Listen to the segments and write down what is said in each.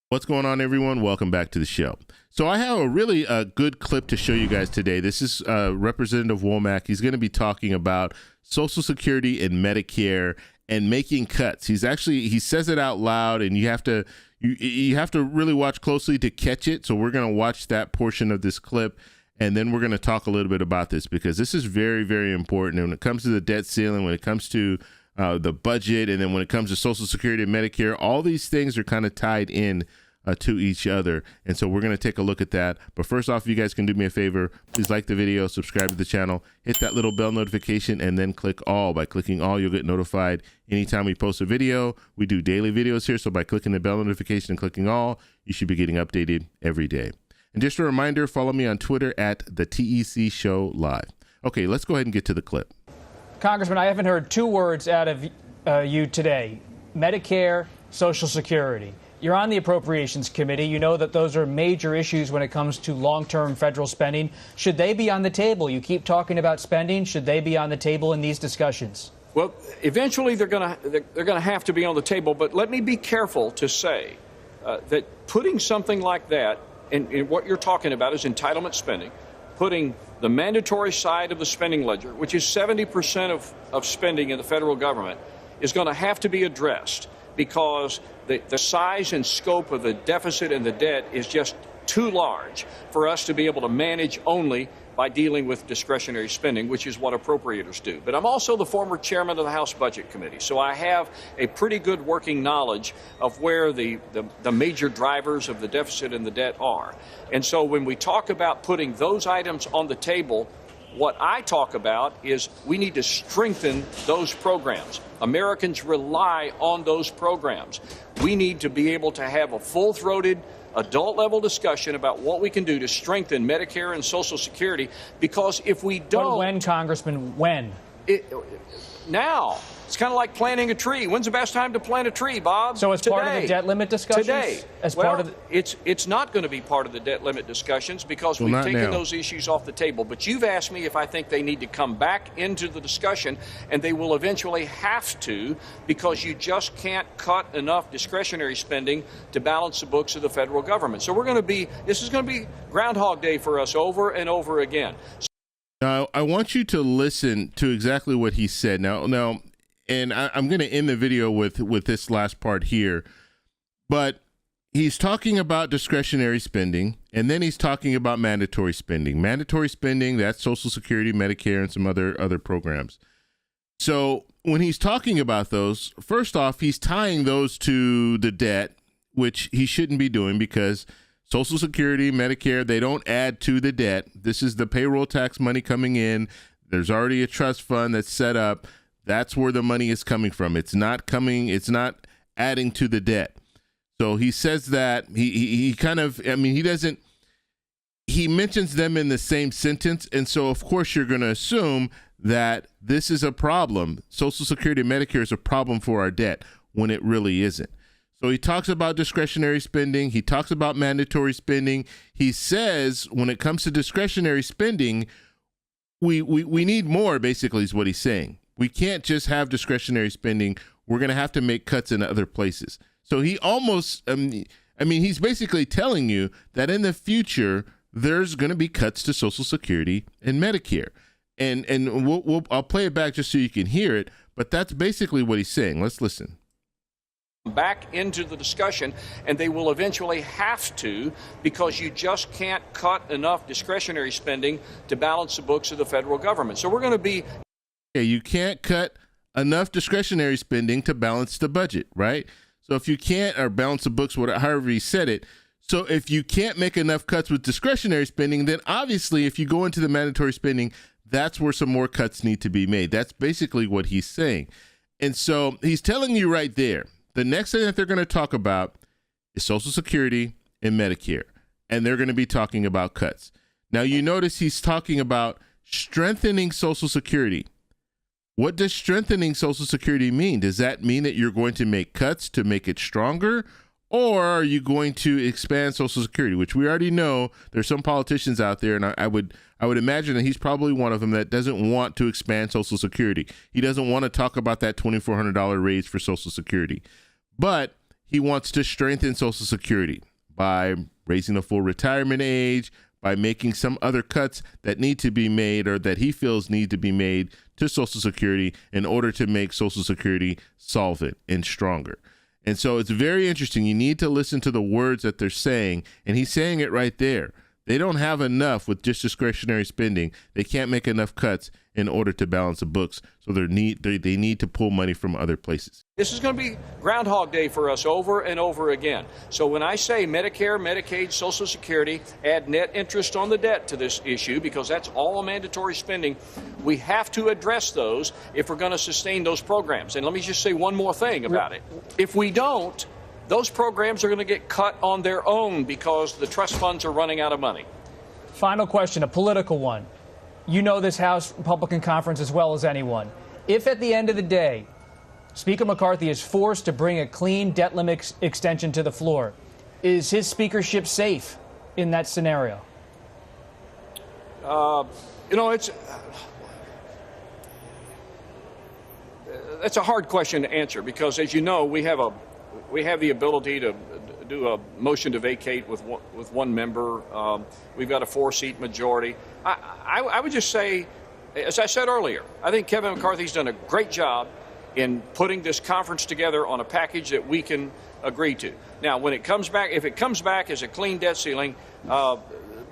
What's going on, everyone? Welcome back to the show. So I have a really good clip to show you guys today. This is Representative Womack. He's going to be talking about Social Security and Medicare and making cuts. He says it out loud, and you have to really watch closely to catch it. So we're going to watch that portion of this clip, and then we're going to talk a little bit about this, because this is very, very important. And when it comes to the debt ceiling, when it comes to the budget, and then when it comes to Social Security and Medicare, all these things are kind of tied in to each other. And so we're going to take a look at that. But first off, if you guys can do me a favor, please like the video, subscribe to the channel, hit that little bell notification, and then click all. By clicking all, you'll get notified anytime we post a video. We do daily videos here, so by clicking the bell notification and clicking all, you should be getting updated every day. And just a reminder, follow me on Twitter at the TEC Show Live. Okay, let's go ahead and get to the clip. Congressman, I haven't heard two words out of you today: Medicare, Social Security. You're on the Appropriations Committee. You know that those are major issues when it comes to long-term federal spending. Should they be on the table? You keep talking about spending. Should they be on the table in these discussions? Well, eventually they're going to have to be on the table. But let me be careful to say that putting something like that, and what you're talking about is entitlement spending, putting the mandatory side of the spending ledger, which is 70% of spending in the federal government, is going to have to be addressed, because the size and scope of the deficit and the debt is just too large for us to be able to manage only by dealing with discretionary spending, which is what appropriators do. But I'm also the former chairman of the House Budget Committee, so I have a pretty good working knowledge of where the major drivers of the deficit and the debt are. And so when we talk about putting those items on the table, what I talk about is we need to strengthen those programs. Americans rely on those programs. We need to be able to have a full-throated, adult-level discussion about what we can do to strengthen Medicare and Social Security, because if we don't... But when, Congressman, when? Now. It's kind of like planting a tree. When's the best time to plant a tree, Bob? So as part of the debt limit discussions? Today. It's not going to be part of the debt limit discussions, because we've taken those issues off the table. But you've asked me if I think they need to come back into the discussion, and they will eventually have to, because you just can't cut enough discretionary spending to balance the books of the federal government. So this is going to be Groundhog Day for us over and over again. Now, I want you to listen to exactly what he said. Now, and I'm going to end the video with this last part here, but he's talking about discretionary spending, and then he's talking about mandatory spending. Mandatory spending, that's Social Security, Medicare, and some other programs. So when he's talking about those, first off, he's tying those to the debt, which he shouldn't be doing, because Social Security, Medicare, they don't add to the debt. This is the payroll tax money coming in. There's already a trust fund that's set up. That's where the money is coming from. It's not adding to the debt. So he says that he mentions them in the same sentence. And so of course you're going to assume that this is a problem. Social Security and Medicare is a problem for our debt, when it really isn't. So he talks about discretionary spending. He talks about mandatory spending. He says when it comes to discretionary spending, we need more, basically, is what he's saying. We can't just have discretionary spending. We're going to have to make cuts in other places. So he almost, he's basically telling you that in the future, there's going to be cuts to Social Security and Medicare. And I'll play it back just so you can hear it, but that's basically what he's saying. Let's listen. Back into the discussion, and they will eventually have to, because you just can't cut enough discretionary spending to balance the books of the federal government. So we're going to be... You can't cut enough discretionary spending to balance the budget, right? So if you can't, or balance the books, however he said it. So if you can't make enough cuts with discretionary spending, then obviously if you go into the mandatory spending, that's where some more cuts need to be made. That's basically what he's saying. And so he's telling you right there, the next thing that they're going to talk about is Social Security and Medicare, and they're going to be talking about cuts. Now, you notice he's talking about strengthening Social Security. What does strengthening Social Security mean? Does that mean that you're going to make cuts to make it stronger? Or are you going to expand Social Security, which we already know there's some politicians out there, and I would imagine that he's probably one of them, that doesn't want to expand Social Security. He doesn't want to talk about that $2,400 raise for Social Security. But he wants to strengthen Social Security by raising the full retirement age, by making some other cuts that need to be made or that he feels need to be made to Social Security in order to make Social Security solvent and stronger. And so it's very interesting. You need to listen to the words that they're saying, and he's saying it right there. They don't have enough with just discretionary spending. They can't make enough cuts in order to balance the books, so they need to pull money from other places. This is going to be Groundhog Day for us over and over again. So when I say Medicare, Medicaid, Social Security, add net interest on the debt to this issue, because that's all mandatory spending, we have to address those if we're going to sustain those programs. And let me just say one more thing about it. If we don't, those programs are going to get cut on their own because the trust funds are running out of money. Final question, a political one. You know this House Republican conference as well as anyone. If at the end of the day, Speaker McCarthy is forced to bring a clean debt limit extension to the floor, is his speakership safe in that scenario? That's a hard question to answer because, as you know, we have the ability to do a motion to vacate with one member. We've got a 4-seat majority. I would just say, as I said earlier, I think Kevin McCarthy's done a great job in putting this conference together on a package that we can agree to. Now, when it comes back, if it comes back as a clean debt ceiling,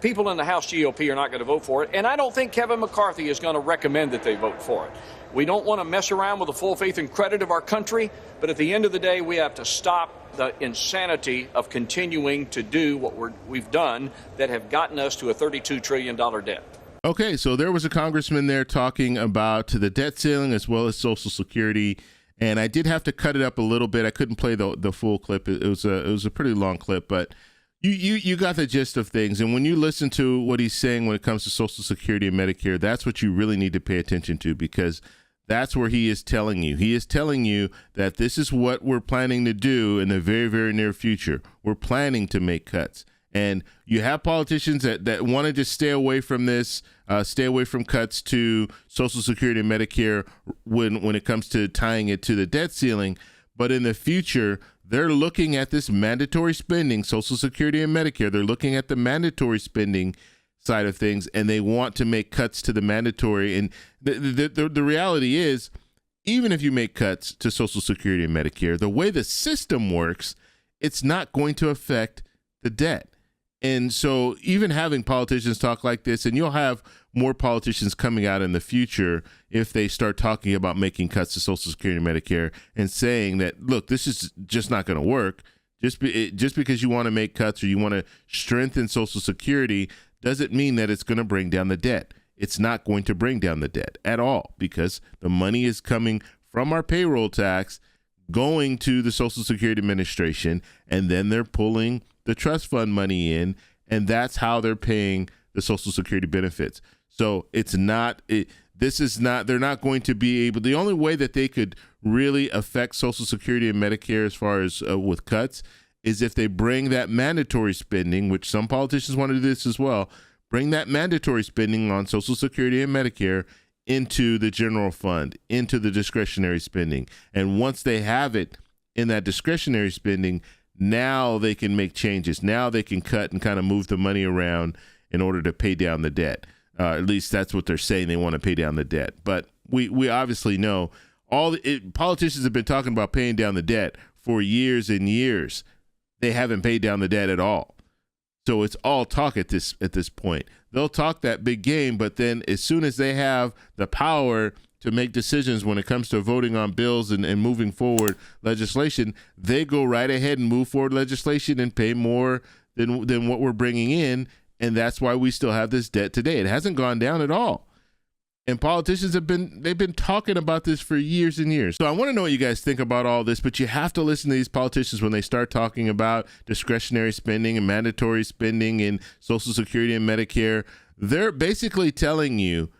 people in the House GOP are not going to vote for it, and I don't think Kevin McCarthy is going to recommend that they vote for it. We don't want to mess around with the full faith and credit of our country, but at the end of the day, we have to stop the insanity of continuing to do what we've done that have gotten us to a $32 trillion debt. Okay, so there was a congressman there talking about the debt ceiling as well as Social Security, and I did have to cut it up a little bit. I couldn't play the full clip. It was a pretty long clip, but you got the gist of things. And when you listen to what he's saying when it comes to Social Security and Medicare, that's what you really need to pay attention to, because that's where he is telling you. He is telling you that this is what we're planning to do in the very, very near future. We're planning to make cuts. And you have politicians that want to just stay away from this, stay away from cuts to Social Security and Medicare when it comes to tying it to the debt ceiling. But in the future, they're looking at this mandatory spending, Social Security and Medicare. They're looking at the mandatory spending side of things, and they want to make cuts to the mandatory. And the reality is, even if you make cuts to Social Security and Medicare, the way the system works, it's not going to affect the debt. And so even having politicians talk like this, and you'll have more politicians coming out in the future if they start talking about making cuts to Social Security and Medicare and saying that, look, this is just not going to work. Just because you want to make cuts or you want to strengthen Social Security doesn't mean that it's going to bring down the debt. It's not going to bring down the debt at all, because the money is coming from our payroll tax going to the Social Security Administration, and then they're pulling the trust fund money in, and that's how they're paying the Social Security benefits. So they're not going to be able, the only way that they could really affect Social Security and Medicare as far as with cuts is if they bring that mandatory spending, which some politicians want to do this as well, bring that mandatory spending on Social Security and Medicare into the general fund, into the discretionary spending. And once they have it in that discretionary spending, now they can make changes. Now they can cut and kind of move the money around in order to pay down the debt. At least that's what they're saying. They want to pay down the debt. But we obviously know politicians have been talking about paying down the debt for years and years. They haven't paid down the debt at all. So it's all talk at this point. They'll talk that big game, but then as soon as they have the power to make decisions when it comes to voting on bills and moving forward legislation, they go right ahead and move forward legislation and pay more than what we're bringing in, and that's why we still have this debt today. It hasn't gone down at all. And politicians they've been talking about this for years and years. So I want to know what you guys think about all this, but you have to listen to these politicians when they start talking about discretionary spending and mandatory spending in Social Security and Medicare. They're basically telling you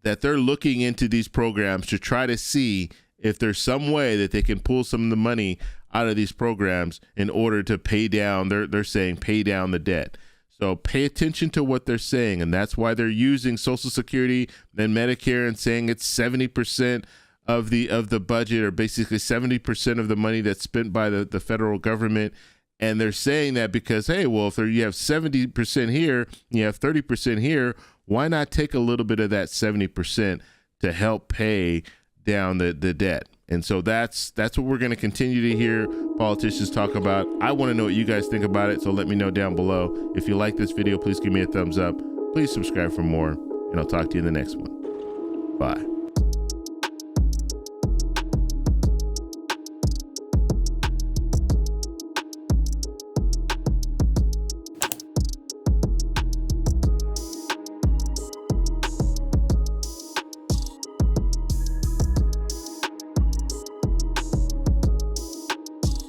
that they're looking into these programs to try to see if there's some way that they can pull some of the money out of these programs in order to pay down, they're saying pay down the debt. So pay attention to what they're saying, and that's why they're using Social Security and Medicare and saying it's 70% of the budget, or basically 70% of the money that's spent by the federal government. And they're saying that because, hey, well, if you have 70% here, you have 30% here, why not take a little bit of that 70% to help pay down the debt? And so that's what we're going to continue to hear politicians talk about. I want to know what you guys think about it, so let me know down below. If you like this video, please give me a thumbs up. Please subscribe for more, and I'll talk to you in the next one. Bye.